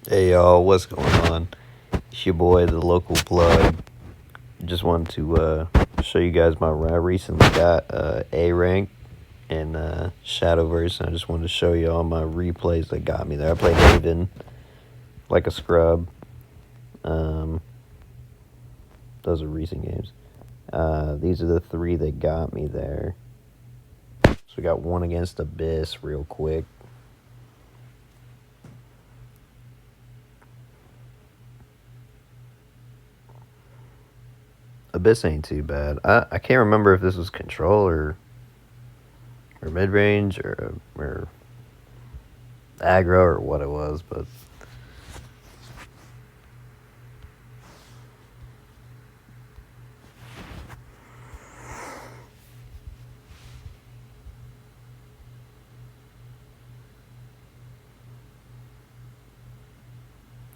Hey y'all, what's going on? It's your boy, the local plug. Just wanted to show you guys I recently got A rank in Shadowverse, and I just wanted to show you all my replays that got me there. I played Haven like a scrub. Those are recent games. These are the three that got me there. So we got one against Abyss real quick. Abyss ain't too bad. I can't remember if this was control or mid-range or aggro or what it was, but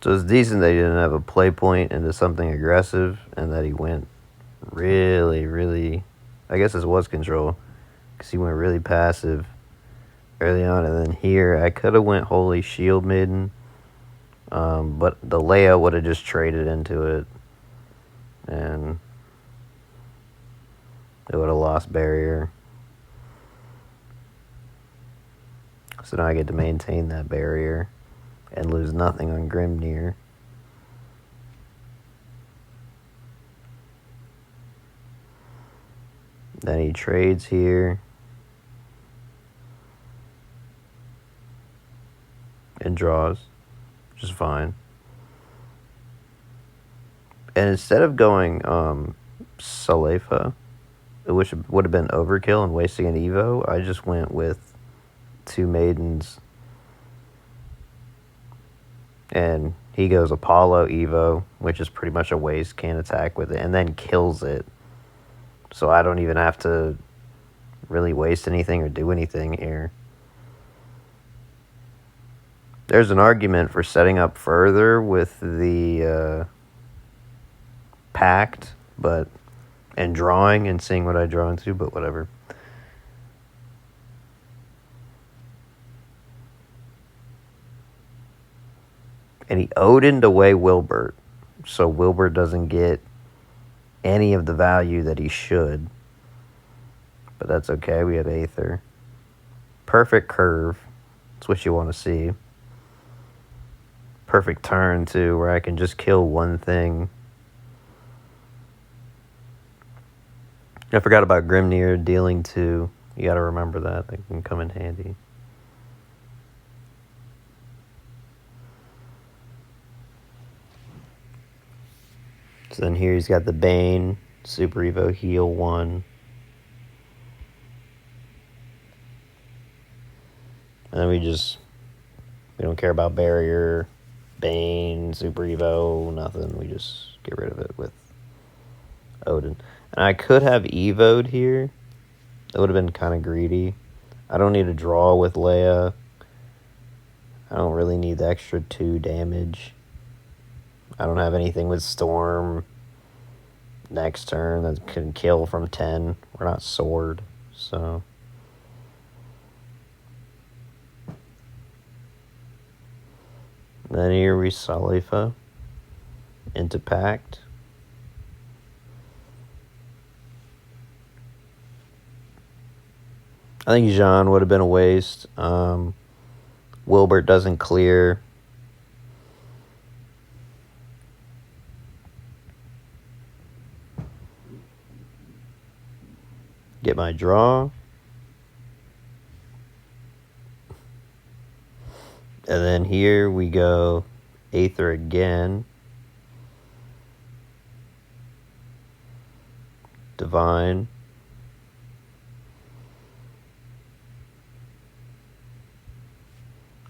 so it's decent that he didn't have a play point into something aggressive and that he went really, I guess this was control, because he went really passive early on. And then here I could have went Holy Shield Maiden, but the layout would have just traded into it and it would have lost barrier. So now I get to maintain that barrier and lose nothing on Grimnir. Then he trades here and draws, which is fine. And instead of going Salefa, which would have been overkill and wasting an Evo, I just went with two Maidens. And he goes Apollo Evo, which is pretty much a waste, can't attack with it, and then kills it. So I don't even have to really waste anything or do anything here. There's an argument for setting up further with the Pact, and drawing and seeing what I draw into, but whatever. And he Odin'd away Wilbert, so Wilbert doesn't get any of the value that he should. But that's okay, we have Aether. Perfect curve. That's what you want to see. Perfect turn, too, where I can just kill one thing. I forgot about Grimnir dealing 2. You gotta remember that. That can come in handy. So then here he's got the Bane, Super Evo, heal 1. And then we don't care about barrier, Bane, Super Evo, nothing. We just get rid of it with Odin. And I could have Evo'd here. That would have been kind of greedy. I don't need to draw with Leia. I don't really need the extra 2 damage. I don't have anything with Storm next turn that can kill from 10. We're not Sword, so... Then here we Salifa into Pact. I think Jean would have been a waste. Wilbert doesn't clear. Get my draw. And then here we go Aether again. Divine.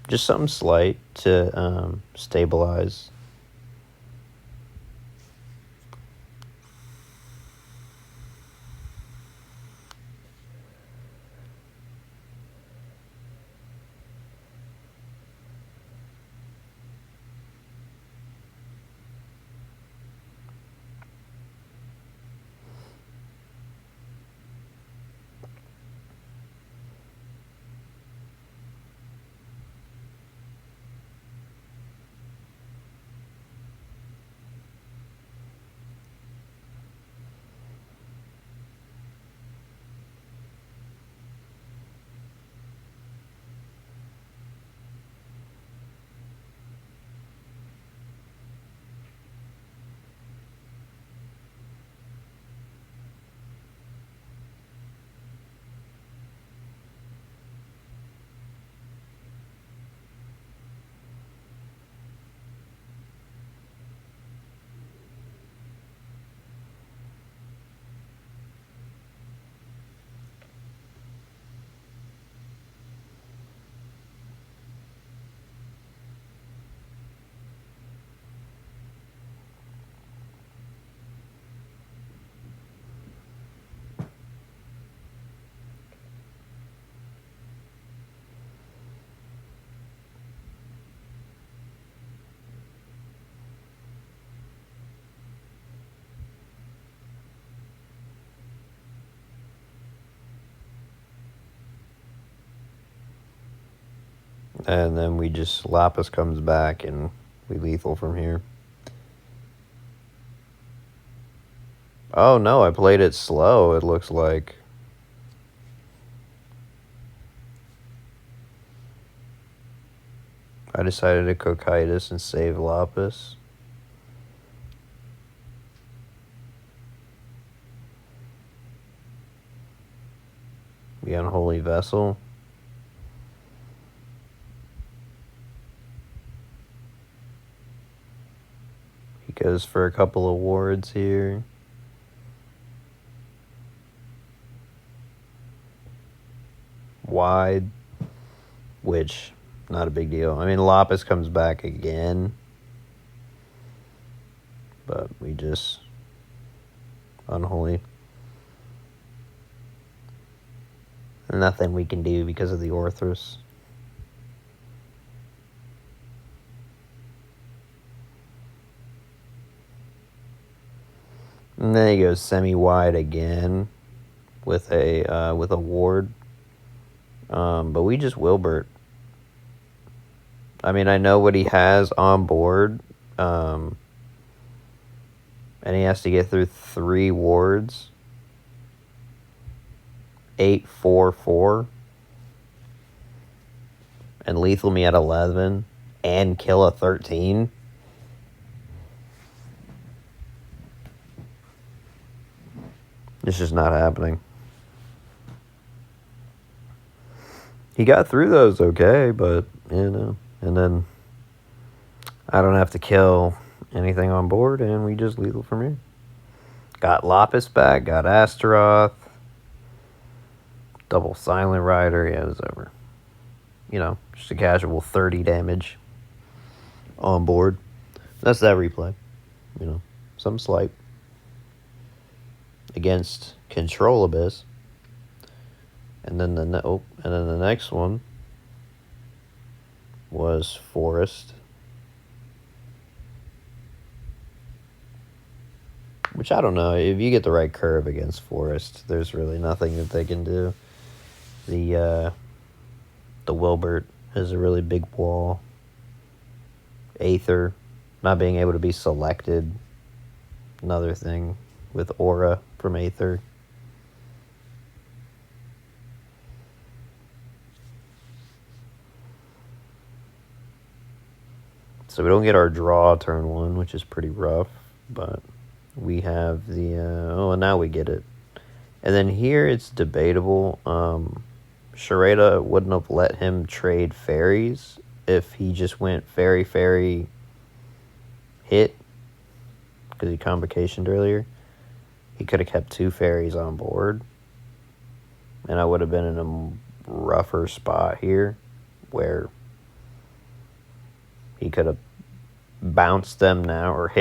Just something slight to stabilize. And then we just, Lapis comes back and we lethal from here. Oh no, I played it slow, it looks like. I decided to Cocytus and save Lapis. The Unholy Vessel. He goes for a couple of wards here. Wide, which, not a big deal. I mean, Lapis comes back again. But we just, Unholy. Nothing we can do because of the Orthrus. And then he goes semi-wide again with a ward. But we just Wilbert. I mean, I know what he has on board. And he has to get through 3 wards. 8-4-4. And lethal me at 11. And kill a 13. It's just not happening. He got through those okay, but, you know. And then I don't have to kill anything on board, and we just lethal from here. Got Lapis back, got Astaroth. Double Silent Rider, yeah, it was over. You know, just a casual 30 damage on board. That's that replay. You know, some slight. Against Control Abyss. And then the next one was Forest. Which I don't know. If you get the right curve against Forest, there's really nothing that they can do. The Wilbert is a really big wall. Aether, not being able to be selected. Another thing with Aura from Aether. So we don't get our draw turn 1, which is pretty rough. But we have the... and now we get it. And then here it's debatable. Sharada wouldn't have let him trade fairies if he just went fairy hit. Because he convocationed earlier. He could have kept 2 fairies on board. And I would have been in a rougher spot here. Where he could have bounced them now. Or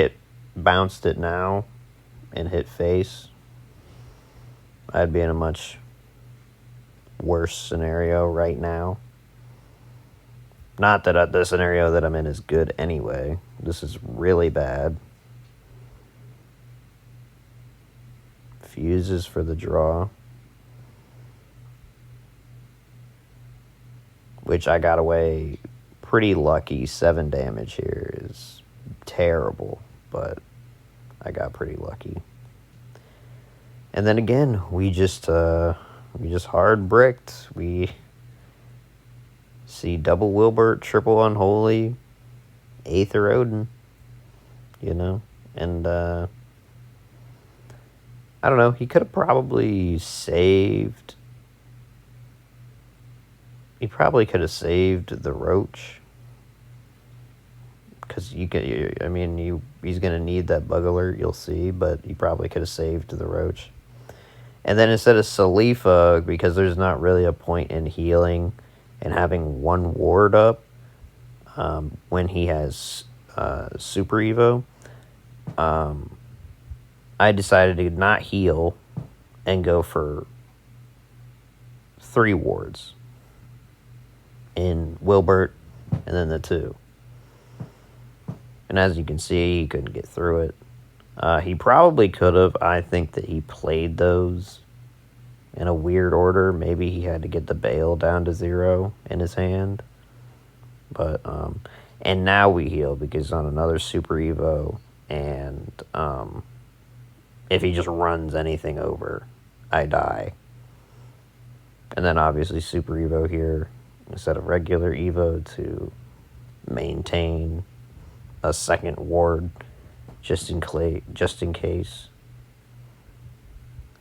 bounced it now. And hit face. I'd be in a much worse scenario right now. Not that the scenario that I'm in is good anyway. This is really bad. Fuses for the draw. Which I got away pretty lucky. 7 damage here is terrible. But I got pretty lucky. And then again, we just hard bricked. We see double Wilbert, triple Unholy, Aether Odin, you know, and I don't know. He could have probably saved. He probably could have saved the Roach. Because he's gonna need that bug alert. You'll see, but he probably could have saved the Roach. And then instead of Salifa, because there's not really a point in healing and having 1 ward up when he has Super Evo, I decided to not heal and go for 3 wards in Wilbert and then the 2. And as you can see, he couldn't get through it. He probably could have. I think that he played those in a weird order. Maybe he had to get the Bale down to 0 in his hand. But, and now we heal because on another Super Evo, and, if he just runs anything over, I die. And then obviously Super Evo here instead of regular Evo to maintain a second ward just in case.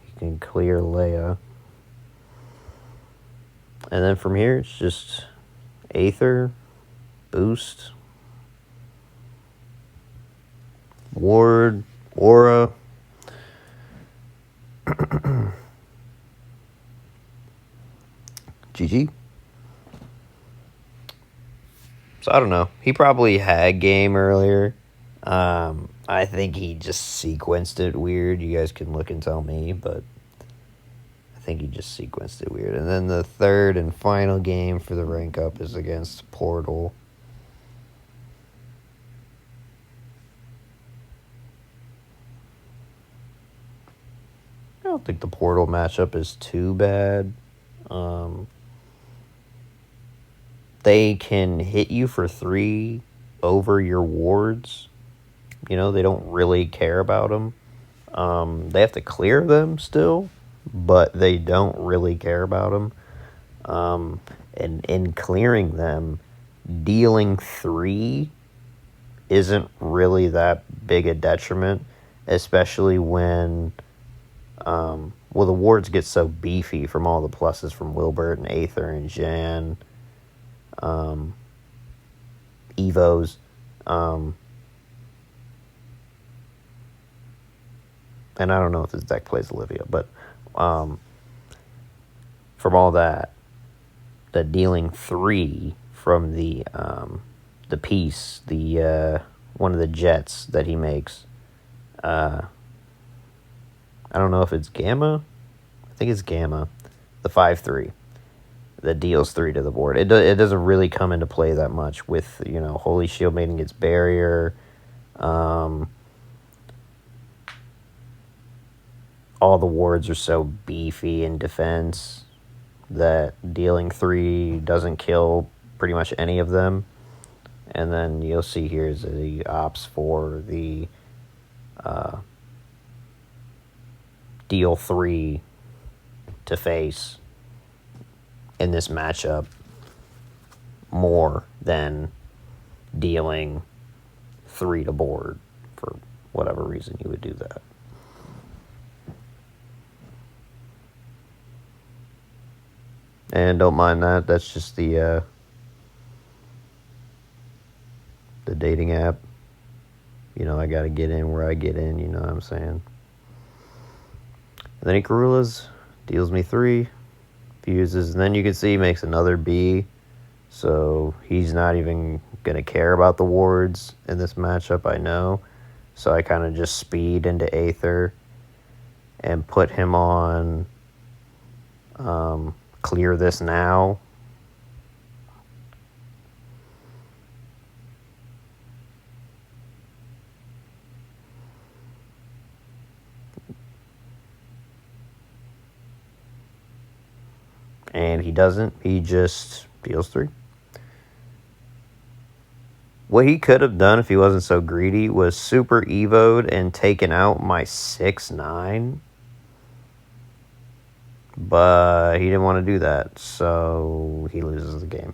You can clear Leia. And then from here it's just Aether, boost, ward, aura. GG. So I don't know. He probably had game earlier. I think he just sequenced it weird. You guys can look and tell me, but I think he just sequenced it weird. And then the third and final game for the rank up is against Portal. I don't think the Portal matchup is too bad. They can hit you for 3 over your wards. You know, they don't really care about them. They have to clear them still, but they don't really care about them. And in clearing them, dealing 3 isn't really that big a detriment, especially when, well, the wards get so beefy from all the pluses from Wilbert and Aether and Jan, Evos, and I don't know if this deck plays Olivia, but from all that, the dealing 3 from the piece, the one of the jets that he makes, I don't know if it's Gamma. I think it's Gamma, the 5/3 that deals 3 to the board. It doesn't really come into play that much with, you know, Holy Shield Maiden gets barrier. All the wards are so beefy in defense that dealing 3 doesn't kill pretty much any of them. And then you'll see here is the ops for the deal 3 to face in this matchup more than dealing 3 to board. For whatever reason you would do that. And don't mind that. That's just the dating app. You know, I got to get in where I get in. You know what I'm saying? And then he Karulas, deals me 3, fuses, and then you can see he makes another B. So he's not even going to care about the wards in this matchup, I know. So I kind of just speed into Aether and put him on clear this now. And he doesn't. He just deals 3. What he could have done if he wasn't so greedy was super evoed and taken out my 6/9. But he didn't want to do that, so he loses the game.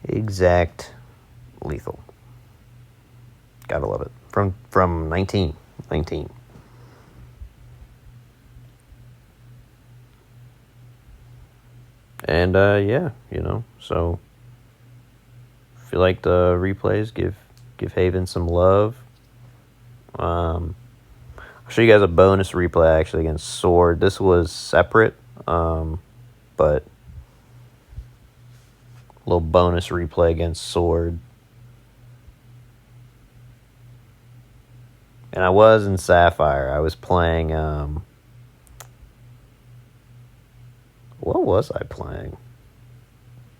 Exact lethal. Gotta love it. From 19. And yeah, you know, so if you like the replays, give Haven some love. I'll show you guys a bonus replay actually against Sword. This was separate, but a little bonus replay against Sword. And I was in Sapphire. I was playing, what was I playing?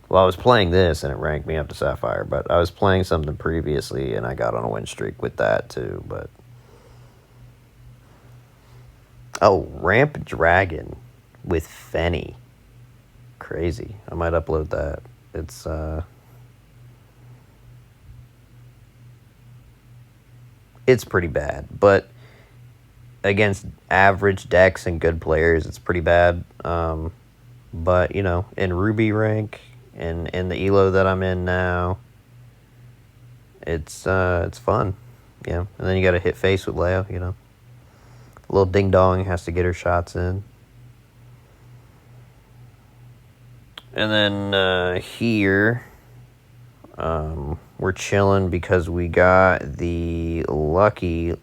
Well, I was playing this, and it ranked me up to Sapphire, but I was playing something previously, and I got on a win streak with that, too, but... Oh, Ramp Dragon with Fenny. crazy. I might upload that. It's pretty bad, but against average decks and good players, it's pretty bad. But you know, in Ruby rank and in the elo that I'm in now, it's fun. Yeah, and then you got to hit face with Leo. You know, little ding dong has to get her shots in. And then here, we're chilling because we got the lucky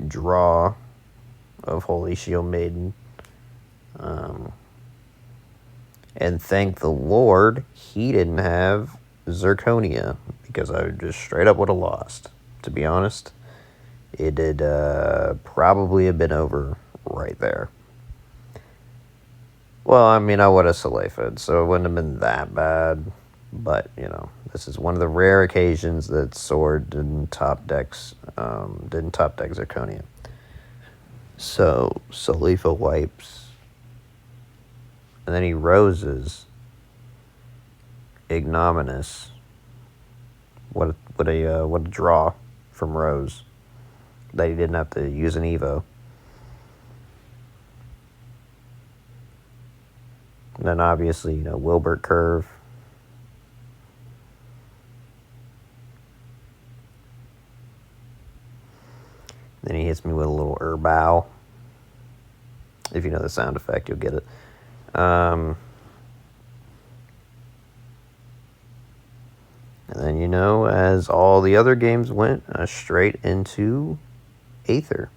draw of Holy Shield Maiden. And thank the Lord he didn't have Zirconia, because I just straight up would have lost. To be honest, it did probably have been over right there. Well, I mean, I would have Salafed, so it wouldn't have been that bad. But, you know, this is one of the rare occasions that Sword didn't top deck Zirconia. So, Salifa wipes. And then he roses Ignominous. What a draw from Rose. That he didn't have to use an Evo. And then obviously, you know, Wilbert Curve. Then he hits me with a little Urbow. If you know the sound effect, you'll get it. And then, you know, as all the other games went, straight into Aether.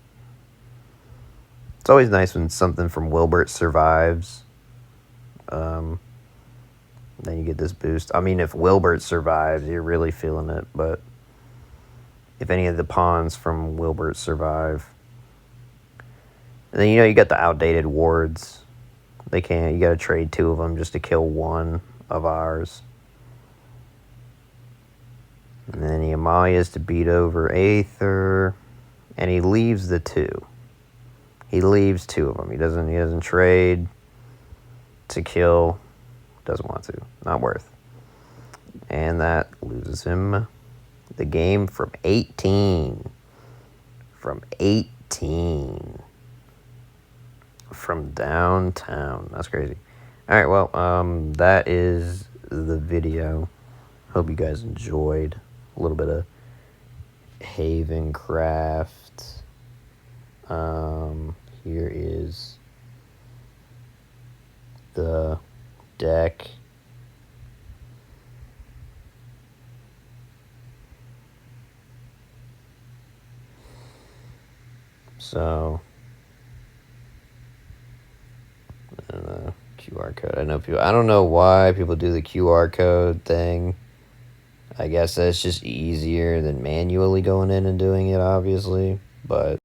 It's always nice when something from Wilbert survives. Then you get this boost. I mean, if Wilbert survives, you're really feeling it. But if any of the pawns from Wilbert survive. And then, you know, you got the outdated wards. You got to trade 2 of them just to kill 1 of ours. And then he Amalia's to beat over Aether. And he leaves the 2. He leaves 2 of them. He doesn't trade to kill. Doesn't want to. Not worth. And that loses him the game from 18. From 18. From downtown. That's crazy. Alright, well, that is the video. Hope you guys enjoyed a little bit of Havencraft. Here is the deck. So, QR code. I don't know why people do the QR code thing. I guess that's just easier than manually going in and doing it, obviously. But